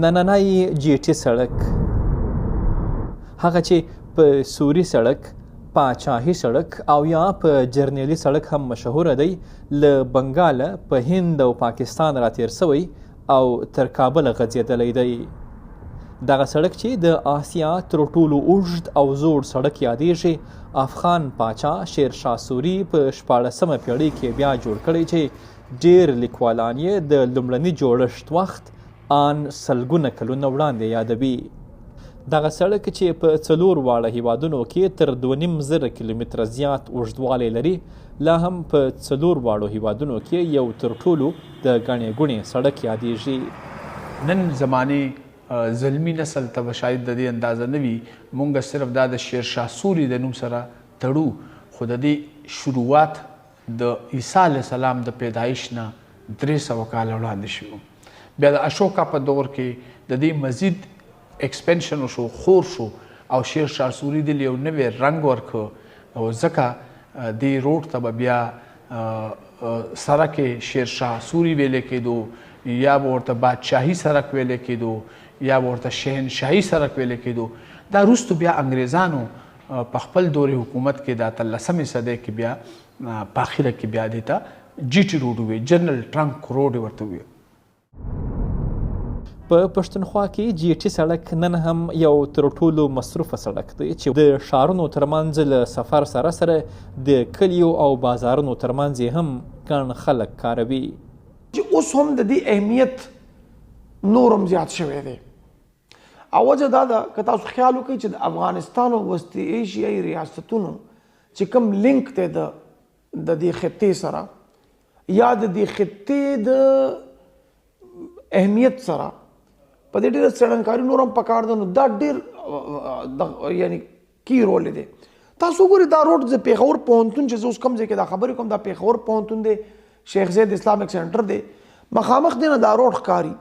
نننی جی ټي سړک هغه چې په سوري سړک، پاچاهي سړک او یا په جرنیلي سړک هم مشهوره دی، له بنګاله په هند او پاکستان راتېر سوی او تر کابله غځېدلی دی. دغه سړک چې د آسیا تر ټولو اوږد او زوړ سړک یادیږي، افغان پاچا شیرشاه سوري په 14مه پېړۍ کې بیا جوړ کړی چې ډېر لیکوالان یې د لومړني جوړښت وخت آن سلګونه کلونه وړاندې یادوي. دغه سړک چې په 4 واړه هیوادونو کې تر 2.5 کیلومتره زیات اوږدوالی لري، لا هم په 4 واړو هیوادونو کې یو تر ټولو د ګڼې ګوڼې سړک یادیږي. نن زمانې زلمی نسل ته به شاید د دې اندازه نه وي، مونږ صرف دا د شیرشاه سوري د نوم سره تړو، خو د دې شروعات د عیسی علیه السلام د پیدایش نه 300 کاله وړاندې شو. بیا د اشوکا په دور کې د دې مزید ایکسپینشن وشو، خور شو او شیرشاه سوري دې یو نوی رنګ ورکړ او ځکه دې روډ ته به بیا سړک شیرشاه سوري ویلې کېدو، یا به ورته بادشاهي سړک ویلې کېدو، یا به ورته شهنشاهي سړک ویلې کېدو. دا وروستو بیا انګریزانو په خپل دور حکومت کې د 18مې صدۍ کې بیا په اخره کې بیا دې ته جي ټي روډ وویل، جنرال ټرنک روډ ورته وویل. په پښتونخوا کې جي ټي سړک نن هم یو تر ټولو مصروفه سړک دی چې د ښارونو ترمنځ له سفر سره سره د کلیو او بازارونو ترمنځ هم ګڼ خلک کاروي. اوس هم د دې اهمیت نورم زیات شوی دی او وجه دا ده که تاسو خیال وکړئ چې د افغانستان او وسط ایشیایي ریاستونو چې کوم لینک دی د دې خطې سره یا د دې خطې د اهمیت سره، په دې ډېره څېړنکاري نور هم پکار ده. نو دا ډېر یعنی کی رول دی. تاسو وګورئ دا روډ د پېښور پوهنتون چې زه اوس کوم ځای کې دا خبرې کوم، دا پېښور پوهنتون دی، شیخ زید اسلامک سینټر دی، مخامخ دی نه دا روډ ښکاري.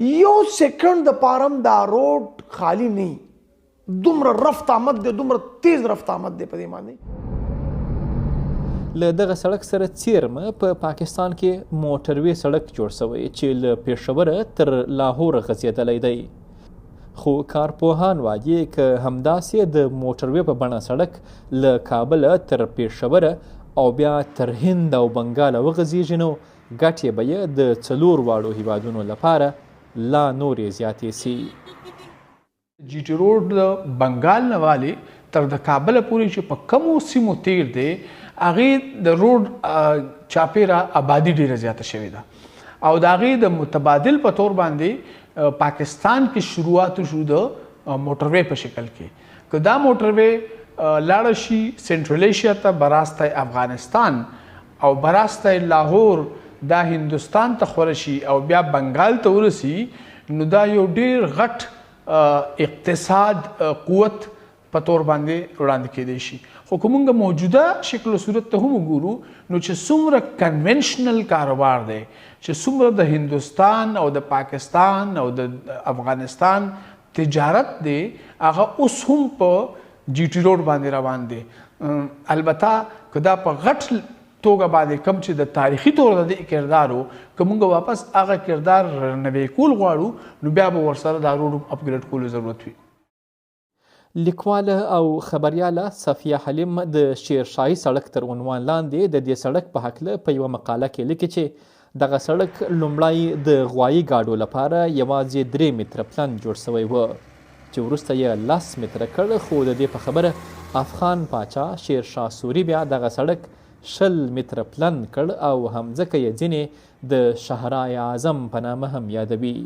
یو سیکنډ د پاره هم دا روډ خالی نه وي، دومره رفت آمد دی، دومره تیز رفت آمد دی په دې باندې. له دغه سړک سره څیرمه په پاکستان کې موټروي سړک جوړ شوی چې له پېښوره تر لاهوره غځېدلی دی. خو کارپوهان وایي که همداسې د موټروي په بڼه سړک له کابله تر پېښوره او بیا تر هند او بنګاله وغځېږي، نو ګټې به یې د 4 واړو هیوادونو لپاره لا نورې زیاتې سي. جي ټي روډ د بنګال نه والي تر د کابله پورې چې په کمو سیمو تیر دی، هغې د روډ چاپېره آبادي ډېره زیاته شوې ده او د هغې د متبادل په طور باندې پاکستان کې شروعات شو د موټروی په شکل کې. که دا موټروی لاړه شي سنټرل ایشیا ته، براستای افغانستان او براستای لاهور دا هندوستان ته خوره شي او بیا بنګال ته ورسي، نو دا یو ډېر غټ اقتصاد قوت په طور باندې وړاندې کېدی شي. خو که موږ موجوده شکل و صورت ته هم وګورو، نو چې څومره کنونشنل کاروبار دی، چې څومره د هندوستان او د پاکستان او د افغانستان تجارت دی، هغه اوس هم په جي ټي روډ باندې روان دی. البته که دا په غټ توګه باندې کم چې د تاریخي طور د کردار و، که موږ واپس هغه کردار نوی کول غواړو، نو بیا به ورسره دا روډ اپګریډ کولو ضرورت وي. لیکواله او خبریاله صفیه حلیم د شیرشاهي سړک تر عنوان لاندې د دې سړک په هکله په یوه مقاله کې لیکي چې دغه سړک لومړی د غوایي ګاډو لپاره یوازې 3 متره پلن جوړ شوی و چې وروسته یې 10 متره کړ. خو د دې په خبره افغان پاچا شیرشاه سوري بیا دغه سړک 20 متره پلن کړ او همځکه یې ځینې د شهرای اعظم په نامه هم یادوي.